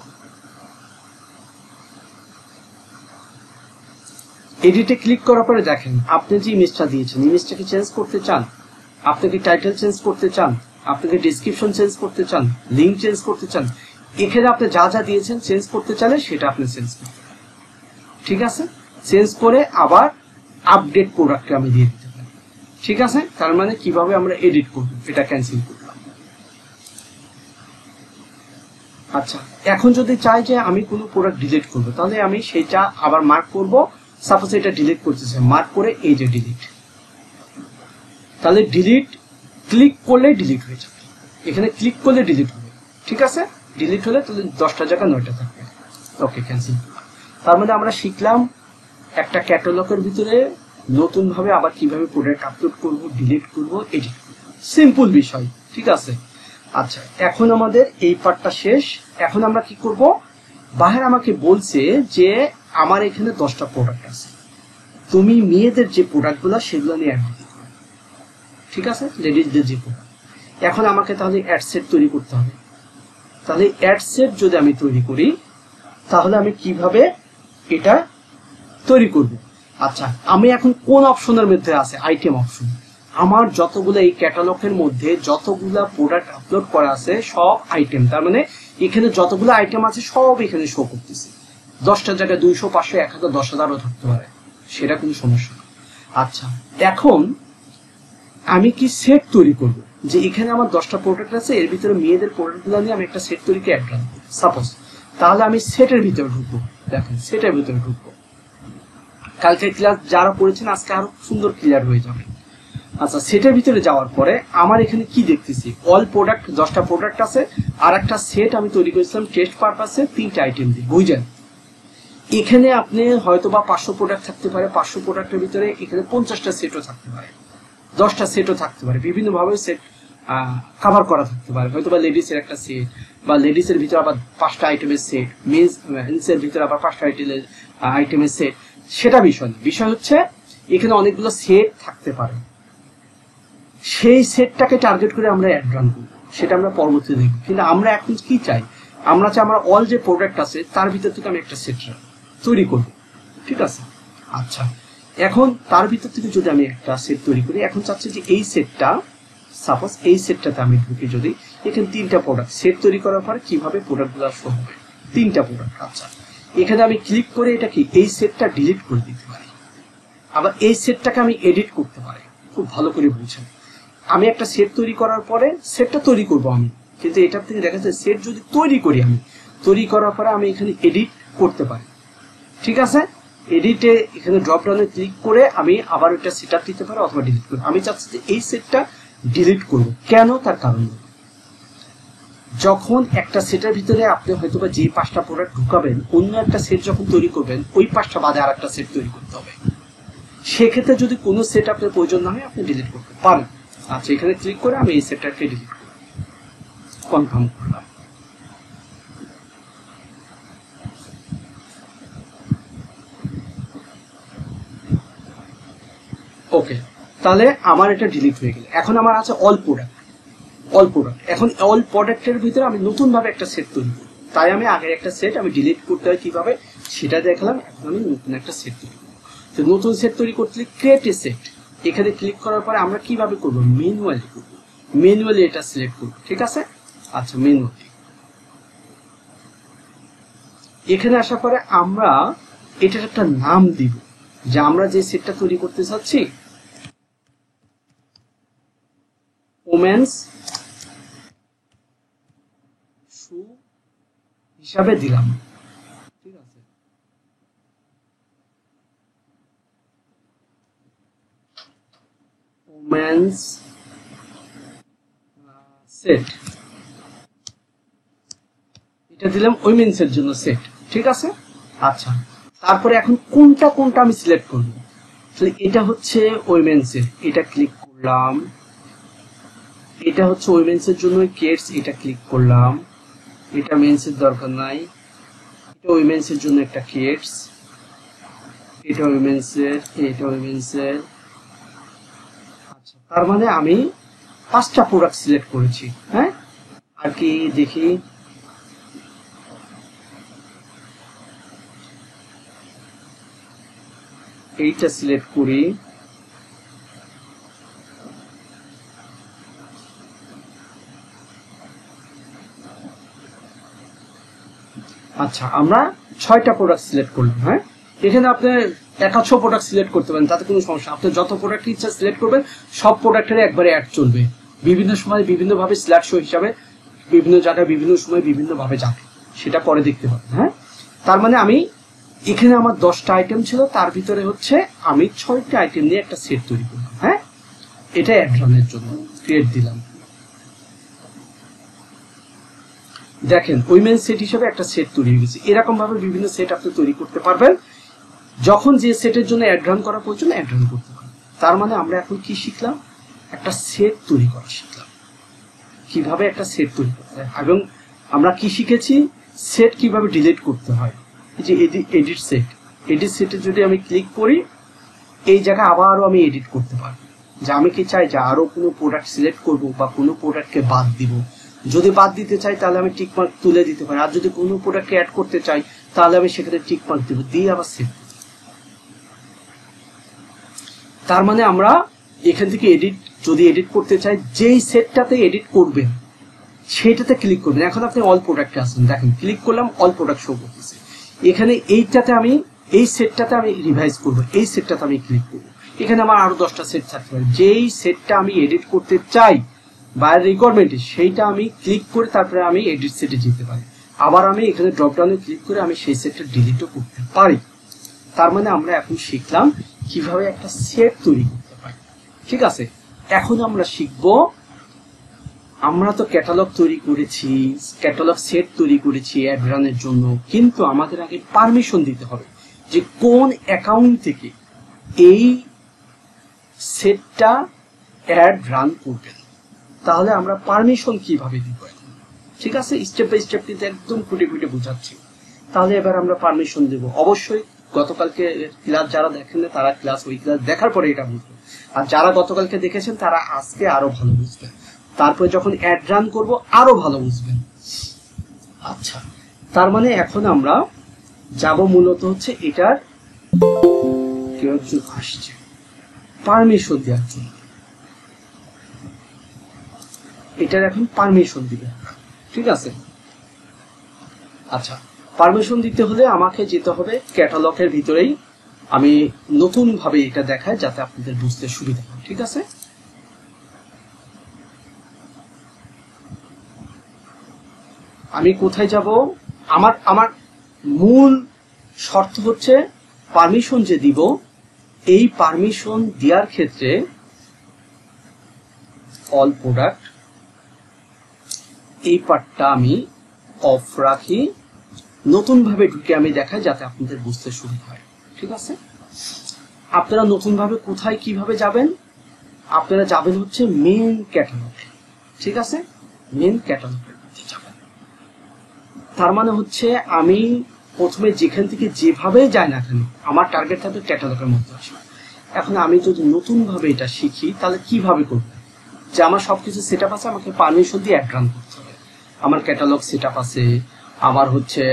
এডিটে ক্লিক করার পরে দেখেন আপনি যে ইমেজটা দিয়েছেন, ইমেজটাকে চেঞ্জ করতে চান, আপনি কি টাইটেল চেঞ্জ করতে চান, আপনি কি ডেসক্রিপশন চেঞ্জ করতে চান, লিঙ্ক চেঞ্জ করতে চান, এখানে আপনি যা যা দিয়েছেন চেঞ্জ করতে চাইলে সেটা আপনি চেঞ্জ করতে পারেন। ঠিক আছে, চেঞ্জ করে আবার আপডেট প্রোডাক্টকে আমি দিয়ে দিতে পারি। ঠিক আছে, তার মানে কিভাবে আমরা এডিট করব, এটা ক্যান্সেল করলাম। আচ্ছা, এখন যদি চাই যে আমি কোনো প্রোডাক্ট ডিলিট করবো, তাহলে আমি সেটা আবার মার্ক করব। সাপোজ এটা ডিলিট করতেছে, মার্ক করে এই যে ডিলিট, তাহলে ডিলিট ক্লিক করলে ডিলিট হয়ে যাবে। এখানে ক্লিক করলে ডিলিট হবে। ঠিক আছে, ডিলিট হলে তাহলে 10টা জায়গায় 9টা থাকবে। ওকে, ক্যান্সেল। তার মানে আমরা শিখলাম একটা ক্যাটালগের ভিতরে নতুন ভাবে আবার কিভাবে প্রোডাক্ট আপলোড করব, ডিলিট করব, এডিট করব। সিম্পল বিষয়। ঠিক আছে, আচ্ছা, এখন আমাদের এই পার্টটা শেষ। এখন আমরা কি করব? বাহির আমাকে বলছে যে আমার এখানে 10টা প্রোডাক্ট আছে, তুমি মেয়েদের যে প্রোডাক্টগুলো সেগুলো নিয়ে অ্যাড দিতে পারো। ঠিক আছে, লেডিসদের যে প্রোডাক্ট। এখন আমাকে তাহলে অ্যাড সেট তৈরি করতে হবে। তাহলে অ্যাড সেট যদি আমি তৈরি করি, তাহলে আমি কিভাবে এটা তৈরি করব? আচ্ছা, আমি এখন কোন অপশনের মধ্যে আছে? Item option. আমার যতগুলো এই ক্যাটালগের মধ্যে যতগুলা প্রোডাক্ট আপলোড করা আছে সব আইটেম। তার মানে এখানে যতগুলো আইটেম আছে সব এখানে শো করতেছে। 10টার জায়গায় 200, 500, 1000, 10,000ও থাকতে পারে, সেটা কোনো সমস্যা না। আচ্ছা, এখন আমি কি সেট তৈরি করব যে এখানে আমার 10টা প্রোডাক্ট আছে, এর ভিতরে মেয়েদের প্রোডাক্টগুলো নিয়ে আমি একটা সেট তৈরি করে অ্যাড রাখবো সাপোজ। তাহলে আমি সেটের ভিতরে ঢুকবো। দেখেন, সেটের ভিতরে ঢুকবো। কালকে ক্লাস যারা পড়েছেন আজকে আরো সুন্দর ক্লিয়ার হয়ে যাবে। আচ্ছা, সেটের ভিতরে যাওয়ার পরে আমার এখানে কি দেখতেছি? অল প্রোডাক্ট, 10টা প্রোডাক্ট আছে, আর একটা সেট আমি তৈরি করেছিলাম টেস্ট পারপাসে 3টা আইটেম দিয়ে, বুঝলেন? এখানে আপনি হয়তো বা 500 প্রোডাক্ট থাকতে পারে, 500 প্রোডাক্টের ভিতরে এখানে 50টা সেটও থাকতে পারে, 10টা সেটও থাকতে পারে, বিভিন্ন ভাবে সেট কভার করা থাকতে পারে, হয়তো বা লেডিসের একটা সেট, বা লেডিসের ভিতরে আবার 5টা আইটেমের সেট, মেন্সের ভিতরে আবার 5টা আইটেমের সেট, সেটা বিষয় না। বিষয় হচ্ছে এখানে অনেকগুলো সেট থাকতে পারে, সেই সেটটাকে টার্গেট করে আমরা অ্যাড রান করব, সেটা আমরা পরবর্তীতে দেখব। কিন্তু আমরা এখন কি চাই, আমরা চাই আমরা অল যে প্রোডাক্ট আছে তার ভিতর থেকে আমি একটা সেট তৈরি করব, ঠিক আছে। আচ্ছা, এখন তার ভিতর থেকে যদি আমি একটা সেট তৈরি করি, এখন চাচ্ছি যে এই সেটটা, সাপোজ এই সেটটাতে আমি ঢুকি, যদি এখানে 3টা প্রোডাক্ট সেট তৈরি করার পর কিভাবে প্রোডাক্টগুলো শো হবে, 3টা প্রোডাক্ট। আচ্ছা, এখানে আমি ক্লিক করে এটা কি এই সেটটা ডিলিট করে দিতে পারি, আবার এই সেটটাকে আমি এডিট করতে পারি। খুব ভালো করে বুঝছেন, আমি একটা সেট তৈরি করার পরে সেটটা তৈরি করব আমি, কিন্তু এটার থেকে দেখা যায় সেট যদি তৈরি করি, আমি তৈরি করার পরে আমি এখানে এডিট করতে পারি, ঠিক আছে। এডিটে এখানে ড্রপ ডাউনে ক্লিক করে আমি আবার একটা সেটআপ দিতে পারি অথবা ডিলিট করি। আমি চাচ্ছি যে এই সেটটা ডিলিট করব, কেন, তার কারণ যখন একটা সেটের ভিতরে আপনি হয়তো বা যে 5টা প্রোডাক্ট ঢুকাবেন, অন্য একটা সেট যখন তৈরি করবেন ওই 5টা বাদে আর একটা সেট তৈরি করতে হবে, সেক্ষেত্রে যদি কোনো সেট আপনার প্রয়োজন না হয় আপনি ডিলিট করতে পারেন। আচ্ছা, এখানে ক্লিক করে আমি এই সেটটাকে ডিলিট করব, কনফার্ম করলাম। ওকে, তাহলে আমার এটা ডিলিট হয়ে গেল। এখন আমার আছে অল প্রোডাক্ট। এখন অল প্রোডাক্টের ভিতরে আমি নতুন ভাবে একটা সেট তৈরি করব, তাই আমি আগের একটা সেট আমি ডিলিট করতে হয় কিভাবে সেটা দেখলাম। এখন আমি নতুন একটা সেট তৈরি করব। তো নতুন সেট তৈরি করতে ক্রিয়েট এ সেট, এখানে ক্লিক করার পরে আমরা কিভাবে করব, ম্যানুয়ালি করব, ম্যানুয়ালি এটা সিলেক্ট করব, ঠিক আছে। আচ্ছা, ম্যানুয়ালি এখানে আসার পরে আমরা এটার একটা নাম দিব, যে আমরা যে সেটটা তৈরি করতে চাচ্ছি ওমেন্স শু হিসাবে দিলাম, ঠিক আছে। ওমেন্স সেট, এটা দিলাম উইমেন্সের জন্য সেট, ঠিক আছে। আচ্ছা, তারপরে এখন কোনটা কোনটা আমি সিলেক্ট করব, তাহলে এটা হচ্ছে উইমেন্সের, এটা ক্লিক করলাম। এটা হচ্ছে উইমেন্সের জন্য কিডস, এটা ক্লিক করলাম। এটা মেন্সের দরকার নাই, এটা উইমেন্সের জন্য একটা কিডস, এটা উইমেন্সের, এটা উইমেন্সের। আচ্ছা, তার মানে আমি 5টা প্রোডাক্ট সিলেক্ট করেছি। হ্যাঁ, আর কি দেখি, এইটা সিলেক্ট করি। আচ্ছা, আমরা 6টা প্রোডাক্ট সিলেক্ট করলাম। হ্যাঁ, এখানে আপনি 100 প্রোডাক্ট সিলেক্ট করতে পারেন, তাতে কোনো সমস্যা। আপনি যত প্রোডাক্ট ইচ্ছা সিলেক্ট করবেন, সব প্রোডাক্টের একবারে অ্যাড চলবে। বিভিন্ন সময় বিভিন্ন ভাবে স্ল্যাট শো হিসাবে বিভিন্ন জায়গায় বিভিন্ন সময় বিভিন্ন ভাবে যাবে, সেটা পরে দেখতে পাবেন। হ্যাঁ, তার মানে আমি এখানে আমার 10টা আইটেম ছিল, তার ভিতরে হচ্ছে আমি 6টা আইটেম নিয়ে একটা সেট তৈরি করলাম। হ্যাঁ, এটা অ্যাড রানের জন্য ক্রিয়েট দিলাম। দেখেন উইমেন সেট হিসেবে একটা সেট তৈরি হয়ে গেছে। এরকম ভাবে বিভিন্ন সেট আপনি তৈরি করতে পারবেন, যখন যে সেটের জন্য অ্যাড রান করা প্রয়োজন অ্যাড রান করতে পারবেন। তার মানে আমরা এখন কি শিখলাম, একটা সেট তৈরি করা শিখলাম, কিভাবে একটা সেট তৈরি করতে হয়। এবং আমরা কি শিখেছি, সেট কিভাবে ডিলিট করতে হয়। এই যে এডিট সেট, এডিট সেটে যদি আমি ক্লিক করি, এই জায়গায় আবারও আমি এডিট করতে পারবো, যে আমি কি চাই যে আরো কোনো প্রোডাক্ট সিলেক্ট করব বা কোনো প্রোডাক্টকে বাদ দিব। যদি বাদ দিতে চাই তাহলে আমি টিক মার্ক তুলে দিতে পারি, আর যদি কোনো প্রোডাক্টকে অ্যাড করতে চাই তাহলে আমি সেখানে টিক মার্ক দিব, দিয়ে আবার সেভ। তার মানে আমরা এখান থেকে যদি এডিট করতে চাই, যেই সেটটাতে এডিট করবেন সেইটাতে ক্লিক করবেন। এখন আপনি অল প্রোডাক্টে আসেন, দেখেন ক্লিক করলাম, অল প্রোডাক্ট শো করতেছে। এখানে এইটাতে আমি এই সেটটাতে আমি রিভাইজ করব, এই সেটটাতে আমি ক্লিক করব। এখানে আমার আরো 10টা সেট থাকতে পারে, যেই সেটটা আমি এডিট করতে চাই বা রিকোয়ারমেন্টে, সেইটা আমি ক্লিক করে তারপরে আমি এডিট সেটে যেতে পারি। আবার আমি এখানে ড্রপ ডাউনে ক্লিক করে আমি সেই সেটটা ডিলিটও করতে পারি। তার মানে আমরা এখন শিখলাম কিভাবে একটা সেট তৈরি করতে পারি, ঠিক আছে। এখন আমরা শিখবো, আমরা তো ক্যাটালগ তৈরি করেছি, ক্যাটালগ সেট তৈরি করেছি অ্যাড রানের জন্য, কিন্তু আমাদের আগে পারমিশন দিতে হবে যে কোন অ্যাকাউন্ট থেকে এই সেটটা অ্যাড রান করবেন। তাহলে আমরা পারমিশন কিভাবে দিব এখন, ঠিক আছে? স্টেপ বাই স্টেপ কিন্তু একদম খুঁটে খুঁটে বুঝাচ্ছি। তাহলে এবার আমরা পারমিশন দেব। অবশ্যই গতকালকে ক্লাস যারা দেখেন তারা ওই ক্লাস দেখার পরে এটা বুঝবে, আর যারা গতকালকে দেখেছেন তারা আজকে আরো ভালো বুঝবেন। তারপরে যখন অ্যাড রান করব আরো ভালো বুঝবেন। আচ্ছা, তার মানে এখন আমরা যাব মূলত হচ্ছে এটার কেউ একজন আসছে পারমিশন দেওয়ার জন্য। এটার এখন পারমিশন দিবে, ঠিক আছে? আচ্ছা, পারমিশন দিতে হলে আমাকে যেতে হবে ক্যাটালগের ভিতরেই। আমি নতুন ভাবে এটা দেখাই যাতে আপনাদের বুঝতে সুবিধা হয়, ঠিক আছে? আমি কোথায় যাব? আমার মূল শর্ত হচ্ছে পারমিশন যে দিব, এই পারমিশন দেওয়ার ক্ষেত্রে অল প্রোডাক্ট এই পার্টটা আমি অফ রাখি, নতুন ভাবে ঢুকে আমি দেখাই যাতে আপনাদের বুঝতে সুবিধা হয়, ঠিক আছে? আপনারা নতুন ভাবে কোথায় কিভাবে যাবেন? আপনারা যাবেন হচ্ছে মেন ক্যাটালগে, ঠিক আছে? মেন ক্যাটালগের মধ্যে যাবেন। তার মানে হচ্ছে আমি প্রথমে যেখান থেকে যেভাবে যাই না কেন আমার টার্গেট থাকবে ক্যাটালগের মধ্যে আসা। এখন আমি যদি নতুন ভাবে এটা শিখি তাহলে কিভাবে করব? যে আমার সবকিছু সেট আপ আছে, আমাকে পারমিশন দিয়ে অ্যাড রান করতে হবে। আমার ক্যাটালগ সেট আপ আছে, আমার হচ্ছে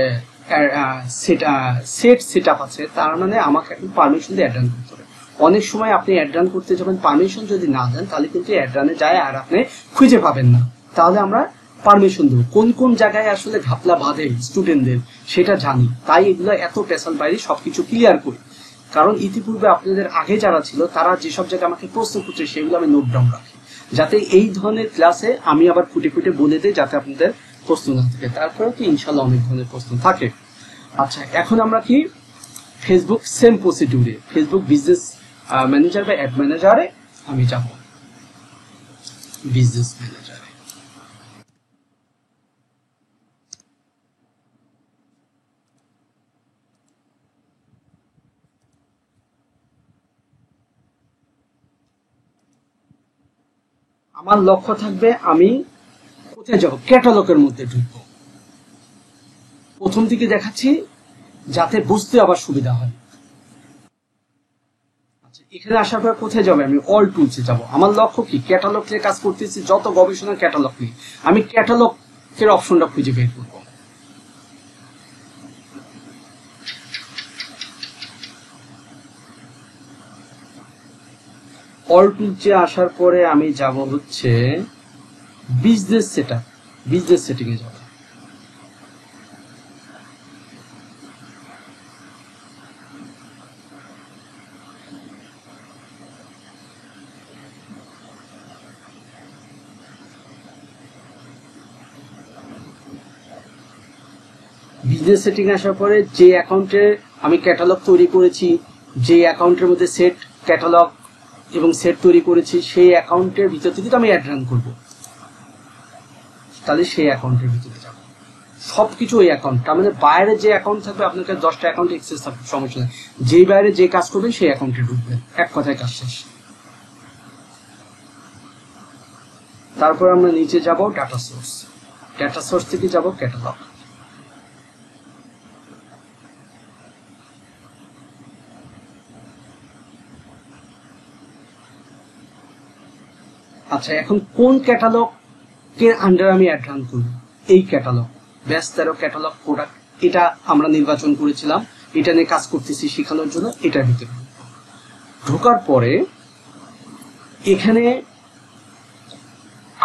সেট আপ আছে, তার মানে আমাকে এখন পারমিশন দিয়ে অ্যাড রান করতে হবে। অনেক সময় আপনি অ্যাড রান করতে যাবেন, পারমিশন যদি না দেন তাহলে কিন্তু অ্যাড রানে যায় আর আপনি খুঁজে পাবেন না। তাহলে আমরা পারমিশন দেবো। কোন কোন জায়গায় আসলে ঘাপলা বাঁধে স্টুডেন্টদের সেটা জানি, তাই এগুলো এত পেশাল বাইরে সবকিছু ক্লিয়ার করি। কারণ ইতিপূর্বে আপনাদের আগে যারা ছিল তারা যেসব জায়গায় আমাকে প্রশ্ন করছে সেগুলো আমি নোট ডাউন রাখি, যাতে এই ধরনের ক্লাসে আমি আবার ফুটে ফুটে বলে দিই যাতে আপনাদের প্রশ্ন না থাকে। তারপরে তো ইনশাল্লাহ অনেক ধরনের প্রশ্ন থাকে। আচ্ছা, এখন আমরা কি ফেসবুক সেম প্রসিডিউরে ফেসবুক বিজনেস ম্যানেজার বা অ্যাড ম্যানেজারে আমি যাব। বিজনেস ম্যানেজারে আমার লক্ষ্য থাকবে আমি কোথায় যাব? ক্যাটালগের মধ্যে ঢুকবো। প্রথম দিকে দেখাচ্ছি যাতে বুঝতে আবার সুবিধা হয়। আচ্ছা, এখানে আসার পর কোথায় যাবে? আমি অল টুলসে যাব। আমার লক্ষ্য কি? ক্যাটালগ নিয়ে কাজ করতেছি, যত গবেষণা ক্যাটালগ নিয়ে, আমি ক্যাটালগের অপশনটা খুঁজে বের করবো। অল টুলসে আসার পরে আমি যাব হচ্ছে বিজনেস সেটআপ, বিজনেস সেটিং এ যাব। বিজনেস সেটিং আসার পরে যে অ্যাকাউন্টে আমি ক্যাটালগ তৈরি করেছি, যে অ্যাকাউন্টের মধ্যে সেট ক্যাটালগ এবং সেট তৈরি করেছি, সেই অ্যাকাউন্টের ভিতর থেকে তো আমি অ্যাড রান করবো। তাহলে সেই অ্যাকাউন্টের ভিতরে যাব। সবকিছু ওই অ্যাকাউন্ট, তার মানে বাইরে যে অ্যাকাউন্ট থাকবে আপনার কাছে 10টা অ্যাকাউন্ট এক্সেস থাকবে, সমস্যা নেই। যেই বাইরে যে কাজ করবেন সেই অ্যাকাউন্টে ঢুকবেন, এক কথায় কাজ শেষ। তারপর আমরা নিচে যাব ডাটা সোর্স, ডাটা সোর্স থেকে যাব ক্যাটালগ। আচ্ছা, এখন কোন ক্যাটালগ এর আন্ডার আমি অ্যাড রান করব? এই ক্যাটালগ ব্যাস 13 ক্যাটালগ প্রোডাক্ট, এটা আমরা নির্বাচন করেছিলাম, এটা নিয়ে কাজ করতেছি শেখানোর জন্য। এটার ভিতরে ঢোকার পরে এখানে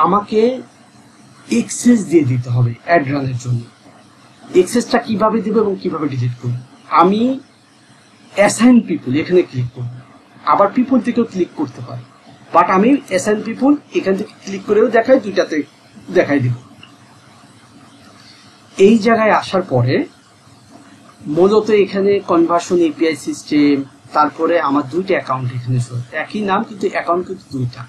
আমাকে এক্সেস দিয়ে দিতে হবে অ্যাড রানের জন্য। এক্সেসটা কিভাবে দিব এবং কিভাবে ডিলিট করব? আমি অ্যাসাইন পিপল এখানে ক্লিক করব, আবার পিপল থেকেও ক্লিক করতে পারি, বাট আমি অ্যাসাইন পিপল এখান থেকে ক্লিক করেও দেখাই, দুইটাতে দেখাই দিব। এই জায়গায় আসার পরে মূলত এখানে কনভার্সন এপিআই সিস্টেম, তারপরে আমার দুইটা অ্যাকাউন্ট এখানে একই নাম কিন্তু অ্যাকাউন্ট কিন্তু দুইটা।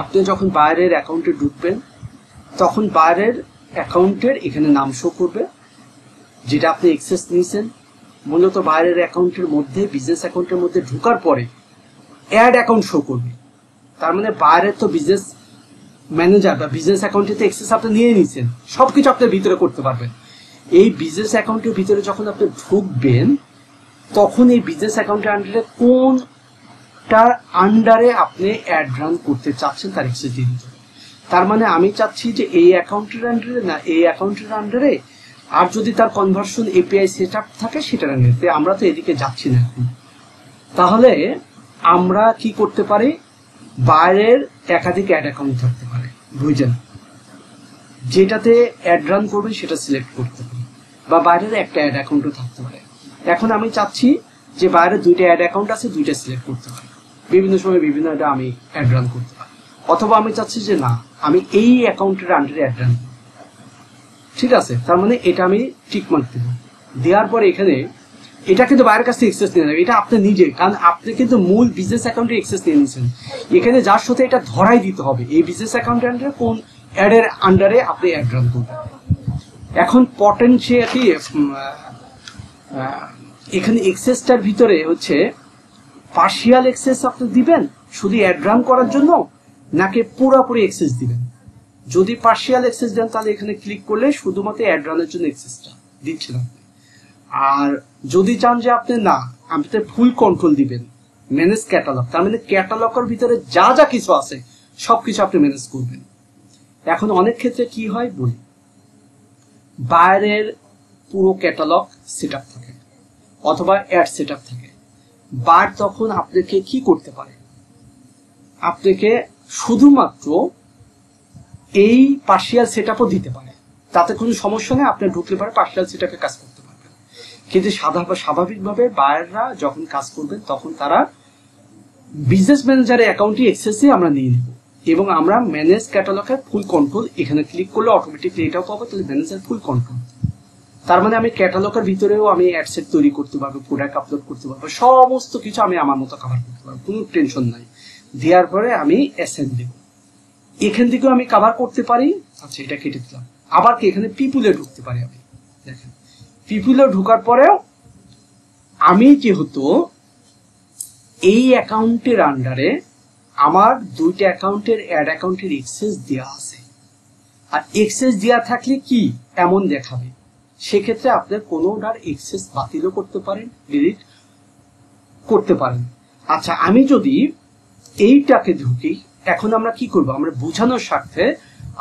আপনি যখন বাইরের অ্যাকাউন্টে ঢুকবেন তখন বাইরের অ্যাকাউন্টের এখানে নাম শো করবে যেটা আপনি এক্সেস নিয়েছেন। মূলত বাইরের অ্যাকাউন্টের মধ্যে বিজনেস অ্যাকাউন্টের মধ্যে ঢোকার পরে অ্যাড অ্যাকাউন্ট শো করবে। তার মানে বাইরের তো বিজনেস ম্যানেজার বা বিজনেস অ্যাকাউন্টে অ্যাক্সেস আপনি নিয়ে নিছেন, সবকিছু আপনার ভিতরে করতে পারবেন। এই বিজনেস অ্যাকাউন্টের ভিতরে যখন আপনি ঢুকবেন, তখন এই বিজনেস অ্যাকাউন্টের আন্ডারে কোনটার আন্ডারে আপনি অ্যাড রান করতে চাচ্ছেন তার অ্যাক্সেস দিয়ে দিতে হবে। তার মানে আমি চাচ্ছি যে এই অ্যাকাউন্টের আন্ডারে না এই অ্যাকাউন্টের আন্ডারে, আর যদি তার কনভার্সন এপিআই সেট আপ থাকে সেটার আন্ডারে। আমরা তো এদিকে যাচ্ছি না এখন। তাহলে আমরা কি করতে পারি, বাইরের একাধিক অ্যাড অ্যাকাউন্ট থাকতে পারে, বুঝছেন, যেটাতে অ্যাড রান করবেন সেটা সিলেক্ট করতে পারি, বা বাইরের একটা অ্যাড অ্যাকাউন্টও থাকতে পারে। এখন আমি চাচ্ছি যে বাইরে দুইটা অ্যাড অ্যাকাউন্ট আছে, দুইটা সিলেক্ট করতে পারি, বিভিন্ন সময় বিভিন্ন আমি অ্যাড রান করতে পারি। অথবা আমি চাচ্ছি যে না, আমি এই অ্যাকাউন্টের আন্ডারে অ্যাড রান করব। ঠিক আছে, তার মানে এটা আমি টিক মার্ক দেব। দেওয়ার পরে এখানে এটা কিন্তু বাইরের কাছ থেকে এক্সেস নিয়ে নেবে, এটা আপনি নিজে, কারণ আপনি কিন্তু মূল বিজনেস অ্যাকাউন্টে এক্সেস নিয়ে নিয়েছেন। এখানে যার সাথে এটা ধরাই দিতে হবে এই বিজনেস অ্যাকাউন্টের আন্ডারে কোন অ্যাডের আন্ডারে আপনি অ্যাড রান করবেন। এখন পটেনশিয়ালি এখানে এক্সেসটার ভিতরে হচ্ছে পার্শিয়াল এক্সেস আপনি দিবেন শুধু অ্যাড রান করার জন্য, নাকি পুরোপুরি এক্সেস দিবেন। যদি পার্শিয়াল এক্সেস দেন তাহলে এখানে ক্লিক করলে শুধুমাত্র অ্যাড রানের জন্য এক্সেসটা দিচ্ছেন আপনি। আর যদি চান যে আপনি না, আপনি ফুল কন্ট্রোল দিবেন, ম্যানেজ ক্যাটালগ, তার মানে ক্যাটালগের ভিতরে যা যা কিছু আছে সবকিছু আপনি ম্যানেজ করবেন। এখন অনেক ক্ষেত্রে কি হয় বলি, বাইরের পুরো ক্যাটালগ সেট আপ থাকে অথবা অ্যাড সেট আপ থাকে। বার তখন আপনাকে কি করতে পারে, আপনাকে শুধুমাত্র এই পার্শিয়াল সেট আপও দিতে পারে, তাতে কোনো সমস্যা নেই, আপনি ঢুকলে পারে পার্শিয়াল সেট আপে কাজ করতে পারবেন। কিন্তু স্বাভাবিকভাবে বায়াররা যখন কাজ করবেন তখন তারা বিজনেস ম্যানেজারের অ্যাকাউন্টে অ্যাক্সেসে আমরা নিয়ে নিব, এবং আমরা ম্যানেজ ক্যাটালগের ফুল কন্ট্রোল এখানে ক্লিক করলে অটোমেটিকলি এটাও পাবো, তাহলে ম্যানেজার ফুল কন্ট্রোল। তার মানে আমি ক্যাটালগের ভিতরেও আমি অ্যাডসেট তৈরি করতে পারবো, প্রোডাক্ট আপলোড করতে পারবো, সমস্ত কিছু আমি আমার মতো কভার করতে পারবো, কোনো টেনশন নাই। দেওয়ার পরে আমি অ্যাসেন্ট দেব, এখান থেকেও আমি কভার করতে পারি। আচ্ছা, এটা কেটে দিলাম। আবার কি এখানে পিপুলে ঢুকতে পারি আমি, দেখেন পিপুলে ঢোকার পরেও আমি যেহেতু এই অ্যাকাউন্টের আন্ডারে আমার দুইটা অ্যাকাউন্টের অ্যাড অ্যাকাউন্টের এক্সেস দেওয়া আছে, আর এক্সেস দেওয়া থাকলে কি এমন দেখাবে, সেক্ষেত্রে আপনার কোনোটার এক্সেস বাতিলও করতে পারেন, ডিলিট করতে পারেন। আচ্ছা, আমি যদি এইটাকে ঢুকি, এখন আমরা কি করব, আমরা বোঝানোর স্বার্থে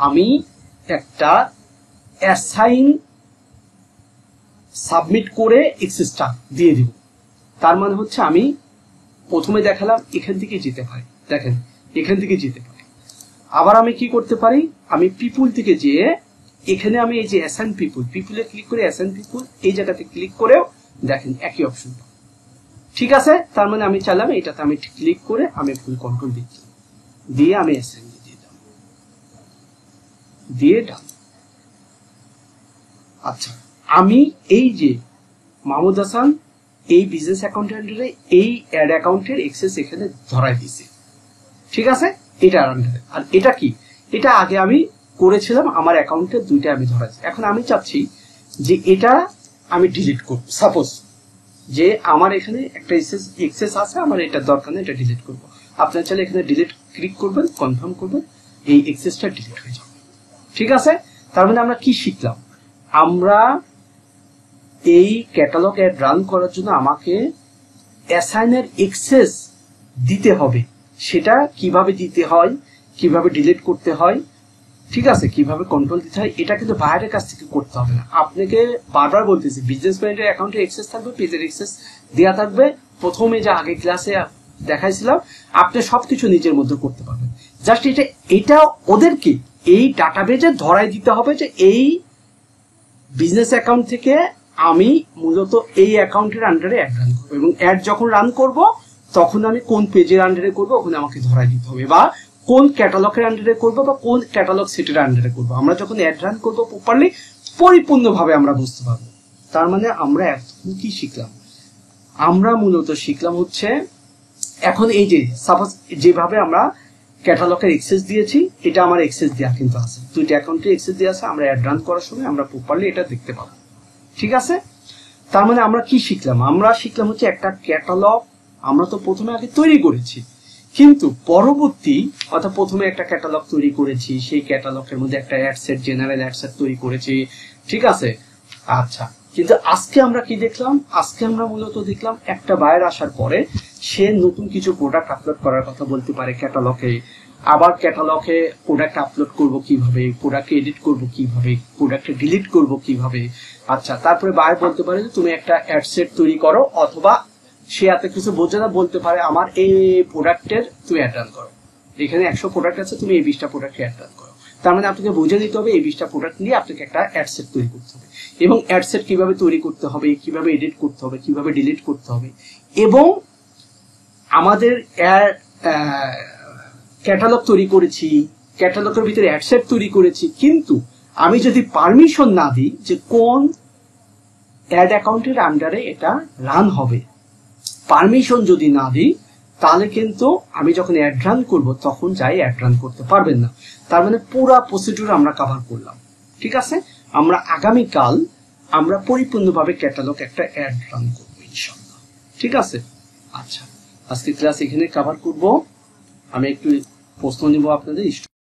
আমি একটা অ্যাসাইন সাবমিট করে এক্সেসটা দিয়ে দিব। তার মানে হচ্ছে আমি প্রথমে দেখালাম এখান থেকে যেতে পারি, দেখেন এখান থেকে যেতে পারি। আবার আমি কি করতে পারি, আমি পিপুল থেকে যেয়ে এখানে আমি এই যে অ্যাসাইন পিপুলে ক্লিক করে অ্যাসাইন পিপুল এই জায়গাতে ক্লিক করেও দেখেন একই অপশন। ঠিক আছে, তার মানে আমি চাইলাম এটাতে আমি ক্লিক করে আমি ফুল কন্ট্রোল দিচ্ছি, দিয়ে আমি অ্যাসাইন দিয়ে দিলাম, দিয়ে ডান। আচ্ছা, আমি এই যে মাহমুদ হাসান এই বিজনেস অ্যাকাউন্টের এই অ্যাড অ্যাকাউন্টের এক্সেস এখানে ধরাই দিয়েছি, ঠিক আছে, এটা আন্ডারে। আর এটা কি, এটা আগে আমি করেছিলাম, আমার অ্যাকাউন্টে দুইটা আমি ধরাইছি। এখন আমি চাচ্ছি যে এটা আমি ডিলিট করব। সাপোজ যে আমার এখানে একটা এক্সেস আছে, আমার এটার দরকার নেই, এটা ডিলিট করব। আপনার চাইলে এখানে ডিলিট ক্লিক করবেন, কনফার্ম করবেন, এই এক্সেসটা ডিলিট হয়ে যাবে। ঠিক আছে, তার মানে আমরা কি শিখলাম, আমরা এই ক্যাটালগ অ্যাড রান করার জন্য আমাকে অ্যাসাইনের এক্সেস দিতে হবে, সেটা কিভাবে দিতে হয়, কিভাবে ডিলিট করতে হয়, ঠিক আছে, কিভাবে কন্ট্রোল দিতে হয়, এটা কিন্তু বাইরের কাছ থেকে করতে হবে না। আপনাকে বারবার বলতেছি, বিজনেস ম্যানেজার অ্যাকাউন্টে এক্সেস থাকবে, পেজের এক্সেস দেওয়া থাকবে, প্রথমে যে আগে ক্লাসে দেখাইছিলাম, আপনি সবকিছু নিজের মধ্যে করতে পারবেন। জাস্ট এটা ওদেরকে এই ডাটাবেজে ধরাই দিতে হবে যে এই বিজনেস অ্যাকাউন্ট থেকে আমি মূলত এই অ্যাকাউন্টের আন্ডারে অ্যাড রান করবো, এবং অ্যাড যখন রান করব তখন আমি কোন পেজের আন্ডারে করবো ওখানে আমাকে ধরাই দিতে হবে, বা কোন ক্যাটালগের আন্ডারে করবো বা কোন ক্যাটালগ সেটের আন্ডারে করবো। আমরা যখন অ্যাড রান করবো প্রপারলি, পরিপূর্ণভাবে আমরা বুঝতে পারবো। তার মানে আমরা এখন কি শিখলাম, আমরা মূলত শিখলাম হচ্ছে এখন এই যে সাপোজ যেভাবে আমরা ক্যাটালগের এক্সেস দিয়েছি, এটা আমার এক্সেস দেওয়া কিন্তু আছে, দুইটা অ্যাকাউন্টে এক্সেস দেওয়া আছে, আমরা অ্যাড রান করার সময় আমরা প্রপারলি এটা দেখতে পাবো। ঠিক আছে, তার মানে আমরা কি শিখলাম, আমরা শিখলাম হচ্ছে একটা ক্যাটালগ আমরা তো প্রথমে আগে তৈরি করেছি, কিন্তু পরবর্তী অর্থাৎ প্রথমে একটা ক্যাটালগ তৈরি করেছি, সেই ক্যাটালগের মধ্যে একটা ad set, general ad set তৈরি করেছি, ঠিক আছে। আচ্ছা, কিন্তু আজকে আমরা কি দেখলাম? আজকে আমরা মূলত দেখলাম একটা বায়ার আসার পরে সে নতুন কিছু প্রোডাক্ট আপলোড করার কথা বলতে পারে ক্যাটালগে। আবার ক্যাটালগে প্রোডাক্ট আপলোড করব কিভাবে, প্রোডাক্ট এডিট করব কিভাবে, প্রোডাক্ট ডিলিট করব কিভাবে। আচ্ছা, তারপরে বায়ার বলতে পারে যে তুমি একটা অ্যাড সেট তৈরি করো, অথবা সে এত কিছু বোঝে না, বলতে পারে আমার এই প্রোডাক্টের তুমি অ্যাড রান করো, এখানে 100 প্রোডাক্ট আছে, তুমি এই 20টা প্রোডাক্ট অ্যাড রান করো। তার মানে আপনাকে বুঝে নিতে হবে এই 20টা প্রোডাক্ট নিয়ে আপনাকে একটা অ্যাড সেট তৈরি করতে হবে, এবং অ্যাড সেট কিভাবে তৈরি করতে হবে, কিভাবে এডিট করতে হবে, কিভাবে ডিলিট করতে হবে। এবং আমাদের ক্যাটালগ তৈরি করেছি, ক্যাটালগের ভিতরে অ্যাড সেট তৈরি করেছি, কিন্তু আমি যদি পারমিশন না দিই যে কোন অ্যাড অ্যাকাউন্টের আন্ডারে এটা রান হবে, পারমিশন যদি না দিই, তাহলে কিন্তু আমি যখন অ্যাড রান করব তখন যাই অ্যাড রান করতে পারবেন না। তার মানে পুরো প্রসিডিউর আমরা কভার করলাম, ঠিক আছে। আমরা আগামীকাল আমরা পরিপূর্ণভাবে ক্যাটালগ একটা অ্যাড রান করবো ইনশাআল্লাহ, ঠিক আছে। আচ্ছা, আজকে ক্লাস এখানে কভার করব। আমি একটু প্রশ্ন নিব আপনাদের।